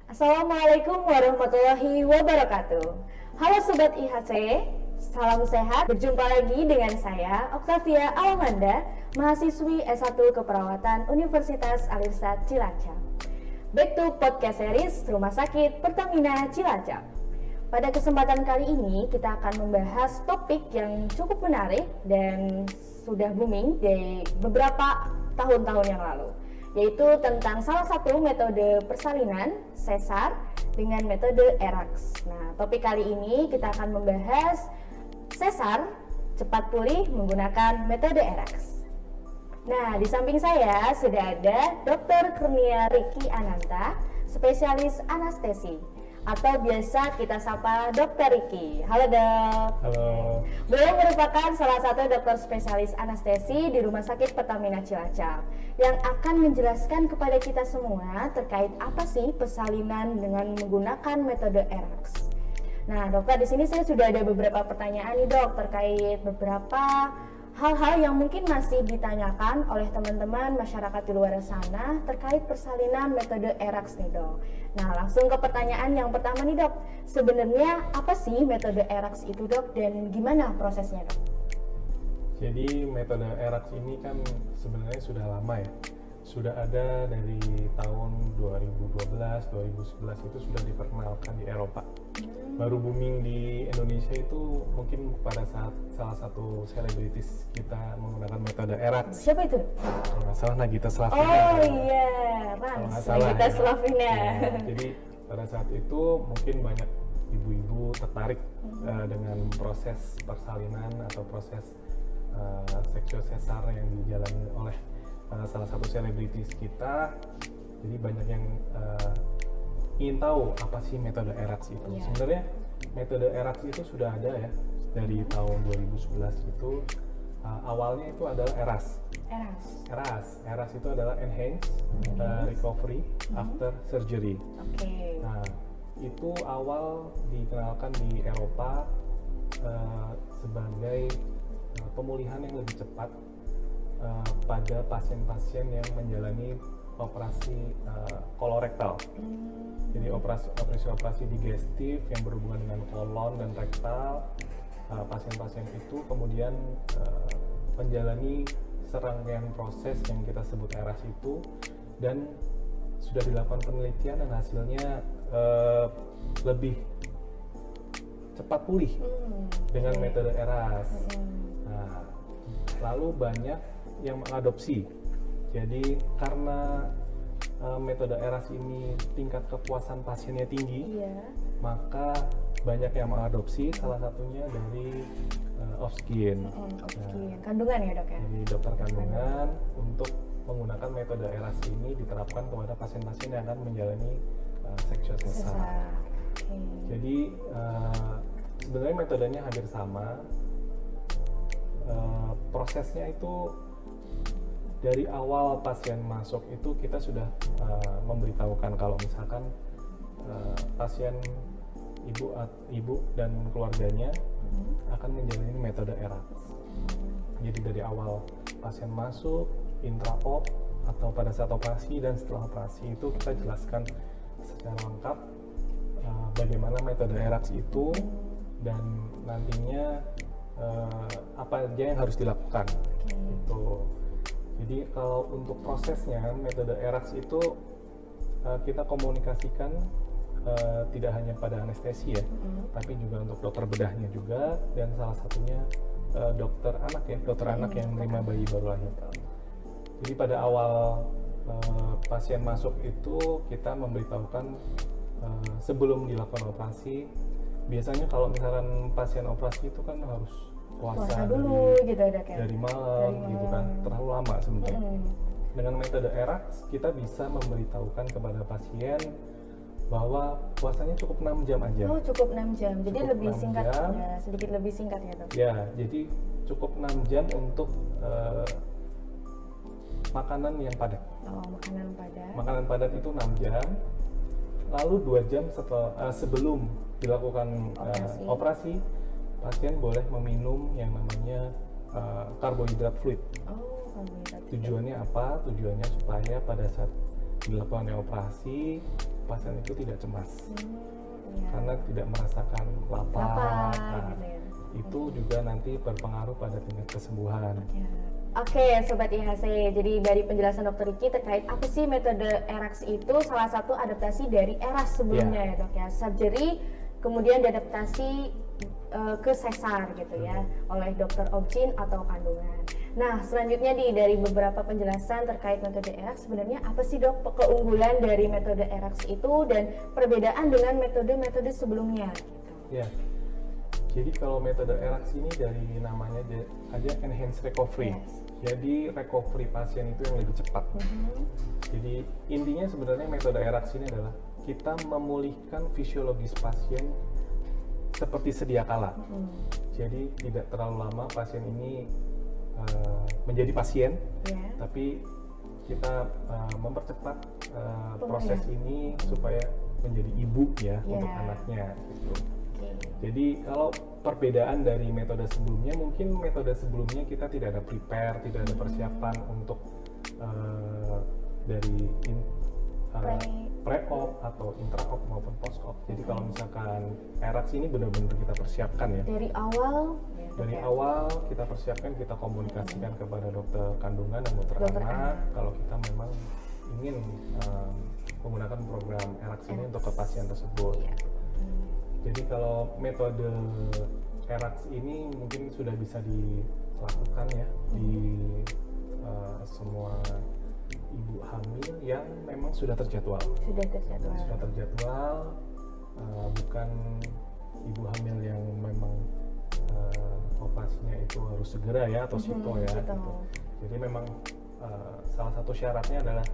Assalamualaikum warahmatullahi wabarakatuh. Halo Sobat IHC, salam sehat. Berjumpa lagi dengan saya, Octavia Alamanda, mahasiswi S1 Keperawatan Universitas Al-Irsyad Cilacap. Back to podcast series Rumah Sakit Pertamina Cilacap. Pada kesempatan kali ini kita akan membahas topik yang cukup menarik dan sudah booming dari beberapa tahun-tahun yang lalu, yaitu tentang salah satu metode persalinan, sesar, dengan metode ERAX. Nah, topik kali ini kita akan membahas sesar cepat pulih menggunakan metode ERAX. Nah, di samping saya sudah ada Dr. Kurnia Riki Ananta, spesialis anestesi, atau biasa kita sapa Dr. Riki. Halo dok. Halo. Beliau merupakan salah satu dokter spesialis anestesi di Rumah Sakit Pertamina Cilacap yang akan menjelaskan kepada kita semua terkait apa sih persalinan dengan menggunakan metode ERAX. Nah, dokter, di sini saya sudah ada beberapa pertanyaan nih dok terkait beberapa hal-hal yang mungkin masih ditanyakan oleh teman-teman masyarakat di luar sana terkait persalinan metode ERAX nih dok. Nah, langsung ke pertanyaan yang pertama nih dok. Sebenarnya apa sih metode ERAX itu dok dan gimana prosesnya dok? Jadi metode ERAX ini kan sebenarnya sudah lama ya. Sudah ada dari tahun 2012, 2011 itu sudah diperkenalkan di Eropa. Baru booming di Indonesia itu mungkin pada saat salah satu selebritis kita menggunakan metode ERAX. Siapa itu? Kalau nggak salah Nagita Slavina. Oh iya, Kalau nggak Rans, salah, Nagita ya. Slavina. Ya, jadi pada saat itu mungkin banyak ibu-ibu tertarik dengan proses persalinan atau proses seksual sesar yang dijalani oleh salah satu selebritis kita. Jadi banyak yang ingin tahu apa sih metode ERAX itu. Yeah. Sebenarnya metode ERAX itu sudah ada ya dari tahun 2011 itu. Awalnya itu adalah ERAS. ERAS itu adalah Enhanced Recovery After Surgery. Oke. Nah, itu awal dikenalkan di Eropa sebagai pemulihan yang lebih cepat pada pasien-pasien yang menjalani operasi kolorektal. Jadi operasi digestif yang berhubungan dengan kolon dan rektal. Pasien-pasien itu kemudian menjalani serangkaian proses yang kita sebut ERAS itu, dan sudah dilakukan penelitian dan hasilnya lebih cepat pulih dengan metode ERAS. Nah, lalu banyak yang mengadopsi. Jadi karena metode ERAS ini tingkat kepuasan pasiennya tinggi, maka banyak yang mengadopsi, salah satunya dari Opskin. Kandungan ya dok ya? Jadi dokter kandungan untuk menggunakan metode ERAS ini diterapkan kepada pasien-pasien yang akan menjalani seksual sesar. Jadi sebenarnya metodenya hampir sama. Prosesnya itu dari awal pasien masuk itu kita sudah memberitahukan kalau misalkan pasien ibu dan keluarganya akan menjalani metode ERAX. Jadi dari awal pasien masuk, intra-op atau pada saat operasi dan setelah operasi itu kita jelaskan secara lengkap bagaimana metode ERAX itu dan nantinya apa aja yang harus dilakukan. Gitu. Jadi kalau untuk prosesnya metode ERAX itu kita komunikasikan tidak hanya pada anestesi ya, tapi juga untuk dokter bedahnya juga, dan salah satunya dokter anak yang menerima bayi baru lahir. Jadi pada awal pasien masuk itu kita memberitahukan sebelum dilakukan operasi. Biasanya kalau misalkan pasien operasi itu kan harus puasa dulu gitu dok ya? Dari malam gitu kan, terlalu lama sebenarnya. Dengan metode ERAX kita bisa memberitahukan kepada pasien bahwa puasanya cukup 6 jam aja. Oh, cukup 6 jam. Jadi Cukup lebih 6 singkat jam. ya, sedikit lebih singkat ya dok? Ya, jadi cukup 6 jam untuk makanan yang padat. Oh, makanan padat. Makanan padat itu 6 jam. Lalu 2 jam sebelum dilakukan operasi, pasien boleh meminum yang namanya karbohidrat fluid. Oh, karbohidrat. Tujuannya apa? Tujuannya supaya pada saat dilakukan operasi pasien itu tidak cemas Iya. karena tidak merasakan lapar. Lapar, Nah, gitu ya. itu juga nanti berpengaruh pada tingkat kesembuhan. Ya. Oke, Sobat IHC, jadi dari penjelasan Dr. Riki terkait apa sih metode ERAX itu, salah satu adaptasi dari ERAS sebelumnya ya dok ya, surgery, kemudian diadaptasi ke sesar gitu ya, oleh dokter obgyn atau kandungan. Nah, selanjutnya dari beberapa penjelasan terkait metode ERAX, sebenarnya apa sih dok keunggulan dari metode ERAX itu dan perbedaan dengan metode-metode sebelumnya? Gitu. Ya, jadi kalau metode ERAX ini dari namanya aja enhanced recovery. Yes. Jadi recovery pasien itu yang lebih cepat. Jadi intinya sebenarnya metode ERAX ini adalah kita memulihkan fisiologis pasien seperti sedia kala. Jadi tidak terlalu lama pasien ini menjadi pasien, tapi kita mempercepat proses ini supaya menjadi ibu ya untuk anaknya. Gitu. Jadi kalau perbedaan dari metode sebelumnya, mungkin metode sebelumnya kita tidak ada prepare, tidak ada persiapan untuk dari pre-op atau intra-op maupun post-op. Jadi kalau misalkan ERAX ini benar-benar kita persiapkan ya. Dari awal? Dari awal kita persiapkan, kita komunikasikan kepada dokter kandungan dan dokter anak kalau kita memang ingin menggunakan program ERAX ini untuk ke pasien tersebut. Jadi kalau metode ERAX ini mungkin sudah bisa dilakukan ya di semua ibu hamil yang memang sudah terjadwal. Sudah terjadwal, bukan ibu hamil yang memang operasinya itu harus segera ya atau SITO ya. Gitu. Jadi memang salah satu syaratnya adalah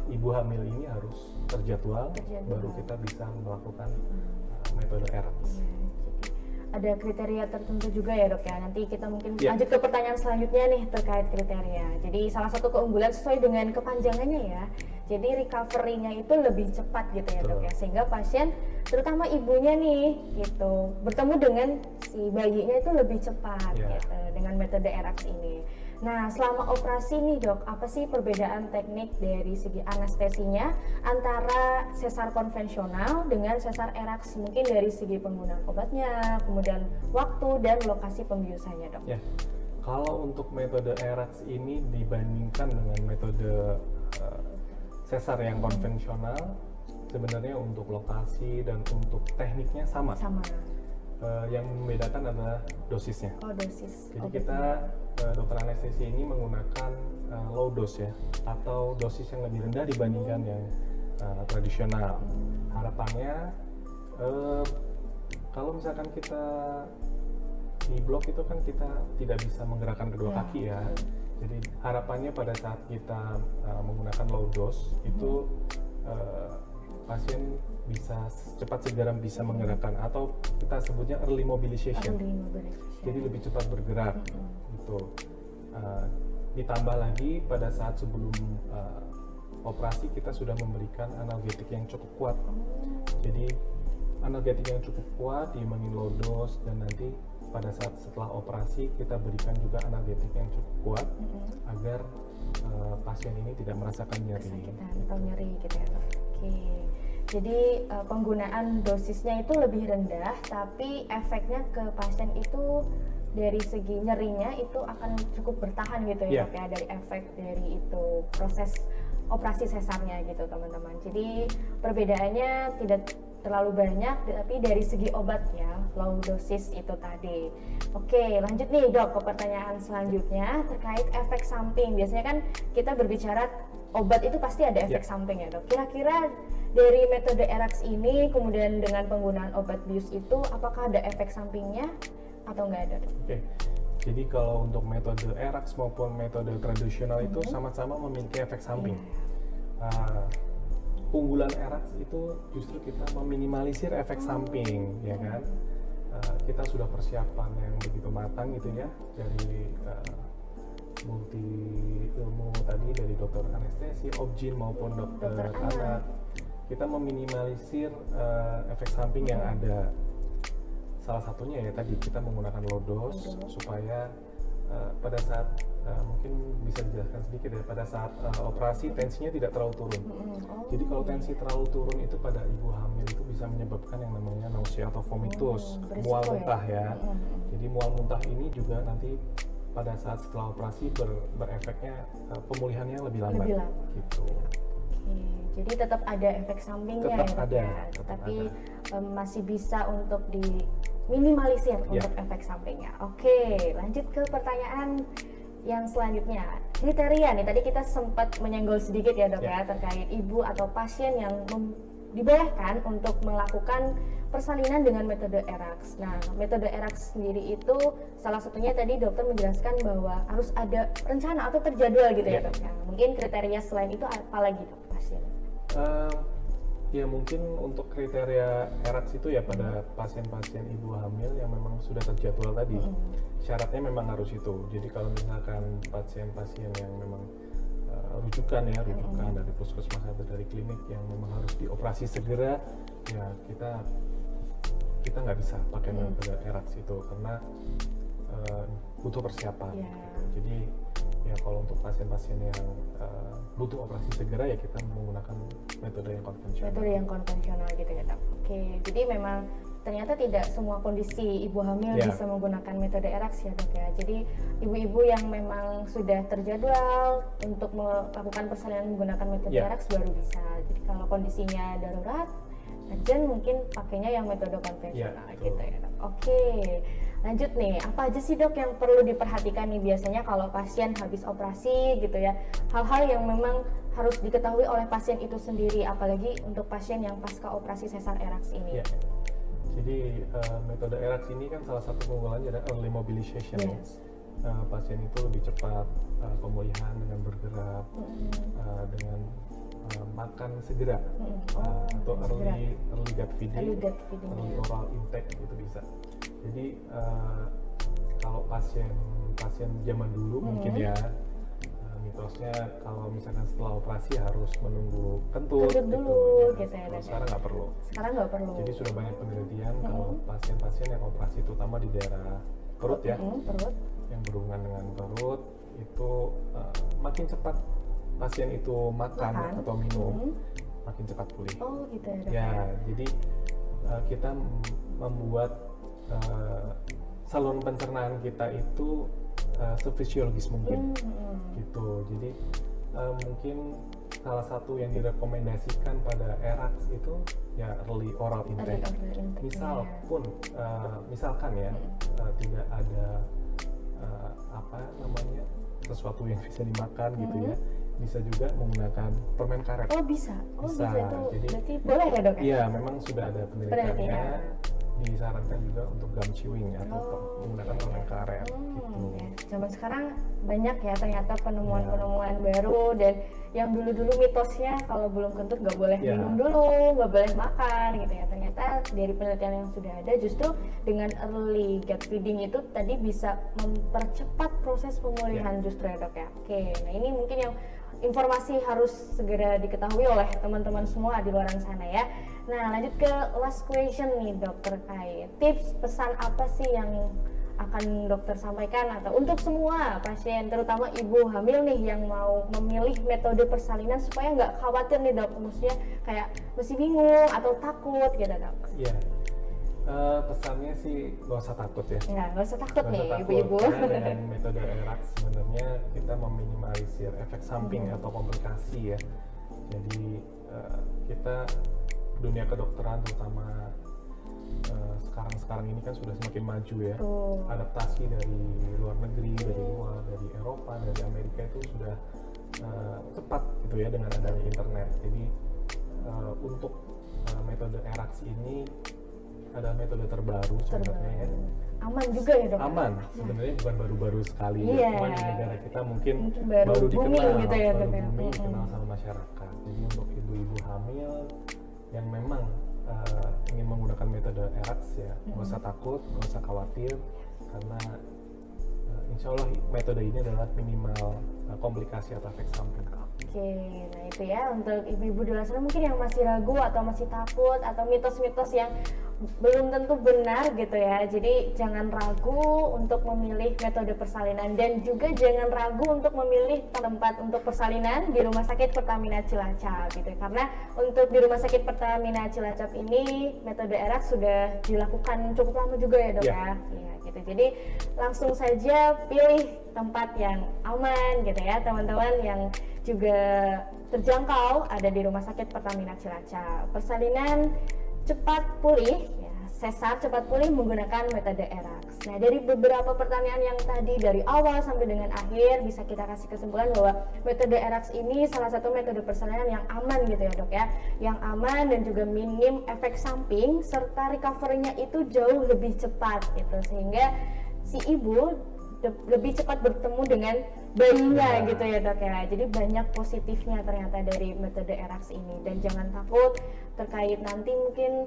ibu hamil ini harus terjadwal, baru kita bisa melakukan metode ERAX. Ada kriteria tertentu juga ya dok ya, nanti kita mungkin lanjut ke pertanyaan selanjutnya nih terkait kriteria. Jadi salah satu keunggulan sesuai dengan kepanjangannya ya, jadi recovery-nya itu lebih cepat gitu ya dok ya, sehingga pasien terutama ibunya nih gitu bertemu dengan si bayinya itu lebih cepat gitu dengan metode ERAX ini. Nah, selama operasi nih dok, apa sih perbedaan teknik dari segi anestesinya antara sesar konvensional dengan sesar ERAX? Mungkin dari segi penggunaan obatnya, kemudian waktu dan lokasi pembiusannya dok. Ya, kalau untuk metode ERAX ini dibandingkan dengan metode sesar yang konvensional, sebenarnya untuk lokasi dan untuk tekniknya sama. Yang membedakan adalah dosisnya. Dosis. Jadi kita dokter anestesi ini menggunakan low dose ya, atau dosis yang lebih rendah dibandingkan yang tradisional. Harapannya kalau misalkan kita di blok itu kan kita tidak bisa menggerakkan kedua kaki ya. Jadi harapannya pada saat kita menggunakan low dose itu pasien bisa segera bisa menggerakkan, atau kita sebutnya early mobilization. Jadi lebih cepat bergerak gitu. Ditambah lagi pada saat sebelum operasi kita sudah memberikan analgetik yang cukup kuat. Jadi analgetik yang cukup kuat diimbangi low dose, dan nanti pada saat setelah operasi kita berikan juga analgetik yang cukup kuat agar pasien ini tidak merasakan nyeri. Atau nyeri gitu ya. Jadi penggunaan dosisnya itu lebih rendah, tapi efeknya ke pasien itu dari segi nyerinya itu akan cukup bertahan gitu ya dok ya, dari efek dari itu proses operasi sesarnya gitu teman-teman. Jadi perbedaannya tidak terlalu banyak, tapi dari segi obat ya, low dosis itu tadi. Oke, lanjut nih dok ke pertanyaan selanjutnya terkait efek samping. Biasanya kan kita berbicara obat itu pasti ada efek samping ya dok. Kira-kira dari metode ERAX ini kemudian dengan penggunaan obat bius itu apakah ada efek sampingnya atau enggak ada dok? Oke. Jadi kalau untuk metode ERAX maupun metode tradisional itu sama-sama memiliki efek samping. Unggulan ERAX itu justru kita meminimalisir efek samping, ya kan? Kita sudah persiapan yang begitu matang gitu ya, dari multi ilmu tadi, dari dokter anestesi, obgyn maupun dokter anak. Kita meminimalisir efek samping yang ada. Salah satunya ya tadi kita menggunakan low dose supaya pada saat mungkin bisa dijelaskan sedikit ya, pada saat operasi tensinya tidak terlalu turun. Jadi kalau tensi terlalu turun itu pada ibu hamil itu bisa menyebabkan yang namanya nausea atau vomitus, mual muntah ya. Jadi mual muntah ini juga nanti pada saat setelah operasi berefeknya pemulihannya lebih lambat. Gitu. Jadi tetap ada efek sampingnya tetap ya, ada, tapi masih bisa untuk diminimalisir untuk efek sampingnya. Oke, lanjut ke pertanyaan yang selanjutnya. Kriteria nih, tadi kita sempat menyenggol sedikit ya dok ya terkait ibu atau pasien yang dibolehkan untuk melakukan persalinan dengan metode ERAX. Nah, metode ERAX sendiri itu salah satunya tadi dokter menjelaskan bahwa harus ada rencana atau terjadwal gitu ya dok. Nah, mungkin kriteria selain itu apa lagi dok pasien? Ya mungkin untuk kriteria ERAX itu ya pada pasien-pasien ibu hamil yang memang sudah terjadwal tadi. Syaratnya memang harus itu. Jadi kalau misalkan pasien-pasien yang memang rujukan dari puskesmas atau dari klinik yang memang harus dioperasi segera, ya kita nggak bisa pakai metode ERAX itu karena butuh persiapan. Jadi ya kalau untuk pasien-pasien yang butuh operasi segera ya kita menggunakan metode yang konvensional. Metode yang konvensional gitu ya dok. Oke, jadi memang ternyata tidak semua kondisi ibu hamil bisa menggunakan metode ERAX ya dok ya. Jadi ibu-ibu yang memang sudah terjadwal untuk melakukan persalinan menggunakan metode ERAX baru bisa. Jadi kalau kondisinya darurat, urgent mungkin pakainya yang metode konvensional gitu ya dok. Oke, lanjut nih, apa aja sih dok yang perlu diperhatikan nih biasanya kalau pasien habis operasi gitu ya? Hal-hal yang memang harus diketahui oleh pasien itu sendiri, apalagi untuk pasien yang pasca operasi sesar ERAX ini. Jadi metode ERAX ini kan salah satu keunggulannya adalah early mobilization. Pasien itu lebih cepat pemulihan dengan bergerak, dengan makan segera, atau early gut feeding, early oral intake itu bisa. Jadi kalau pasien zaman dulu mungkin ya mitosnya kalau misalkan setelah operasi harus menunggu kentut dulu gitu ya. Sekarang nggak perlu. Jadi sudah banyak penelitian kalau pasien-pasien yang operasi terutama di daerah perut perut yang berhubungan dengan perut itu makin cepat pasien itu makan atau minum makin cepat pulih. Gitu ya. Jadi kita membuat saluran pencernaan kita itu sefisiologis mungkin gitu. Jadi mungkin salah satu yang direkomendasikan pada ERAX itu ya early oral intake. Misalkan ya tidak ada sesuatu yang bisa dimakan gitu ya, bisa juga menggunakan permen karet. Bisa itu. Jadi berarti boleh ya dok? Iya, memang sudah ada penelitiannya. Disarankan juga untuk gum chewing atau menggunakan permen karet gitu. Zaman sekarang banyak ya ternyata penemuan-penemuan baru, dan yang dulu-dulu mitosnya kalau belum kentut nggak boleh minum dulu, nggak boleh makan gitu ya. Ternyata dari penelitian yang sudah ada justru dengan early gut feeding itu tadi bisa mempercepat proses pemulihan justru ya dok ya. Oke, nah ini mungkin yang informasi harus segera diketahui oleh teman-teman semua di luar sana ya. Nah, lanjut ke last question nih dok, terkait tips pesan apa sih yang akan dokter sampaikan atau untuk semua pasien terutama ibu hamil nih yang mau memilih metode persalinan supaya nggak khawatir nih dok, maksudnya kayak masih bingung atau takut gitu dok. Pesannya sih nggak usah takut ya. Nggak usah takut nih ibu-ibu. Karena dengan metode ERAX sebenarnya kita meminimalisir efek samping atau komplikasi ya. Jadi kita dunia kedokteran terutama sekarang ini kan sudah semakin maju ya. Adaptasi dari luar negeri, dari Eropa, dari Amerika itu sudah cepat gitu ya dengan adanya internet. Jadi untuk metode ERAX ini adalah metode terbaru sebenarnya ya. Aman juga ya dok? Aman, sebenarnya bukan baru-baru sekali ya. Cuma di negara kita mungkin baru dikenal, gitu ya, baru booming dikenal sama masyarakat. Jadi untuk ibu-ibu hamil yang memang ingin menggunakan metode ERAX ya, nggak usah takut, nggak usah khawatir, karena insya Allah metode ini adalah minimal komplikasi atau efek samping. Oke, nah itu ya untuk ibu-ibu di luar sana mungkin yang masih ragu atau masih takut atau mitos-mitos yang belum tentu benar gitu ya. Jadi jangan ragu untuk memilih metode persalinan, dan juga jangan ragu untuk memilih tempat untuk persalinan di Rumah Sakit Pertamina Cilacap gitu. Karena untuk di Rumah Sakit Pertamina Cilacap ini metode ERAX sudah dilakukan cukup lama juga ya, Dok ya. Iya gitu. Jadi langsung saja pilih tempat yang aman gitu ya, teman-teman, yang juga terjangkau ada di Rumah Sakit Pertamina Cilacap. Persalinan cepat pulih, ya, sesar cepat pulih menggunakan metode ERAX. Nah, dari beberapa pertanyaan yang tadi dari awal sampai dengan akhir, bisa kita kasih kesimpulan bahwa metode ERAX ini salah satu metode persalinan yang aman gitu ya, Dok ya, yang aman dan juga minim efek samping, serta recovery-nya itu jauh lebih cepat gitu, sehingga si ibu lebih cepat bertemu dengan bayinya gitu ya, Dok ya. Jadi banyak positifnya ternyata dari metode ERAX ini, dan jangan takut terkait nanti mungkin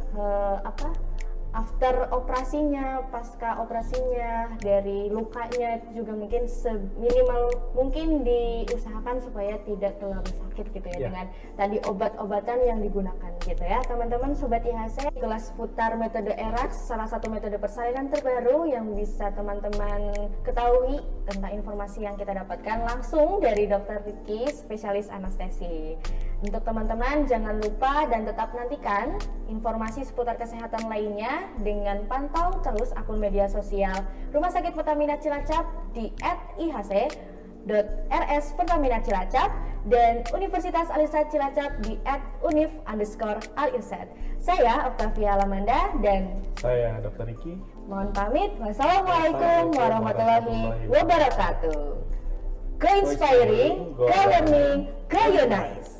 after operasinya, pasca operasinya, dari lukanya juga mungkin seminimal mungkin diusahakan supaya tidak terlalu sakit gitu ya, dengan tadi obat-obatan yang digunakan gitu ya. Teman-teman Sobat IHC, itulah seputar metode ERAX, salah satu metode persalinan terbaru yang bisa teman-teman ketahui tentang informasi yang kita dapatkan langsung dari Dr. Ricky, spesialis anestesi. Untuk teman-teman jangan lupa dan tetap nantikan informasi seputar kesehatan lainnya dengan pantau terus akun media sosial Rumah Sakit Pertamina Cilacap di @ihc.rs Pertamina Cilacap dan Universitas Al-Irsyad Cilacap di @univ_Al-Irsyad. Saya Octavia Alamanda dan saya Dr. Ricky. Mohon pamit. Wassalamualaikum warahmatullahi wabarakatuh. Go inspiring, go learning, go united.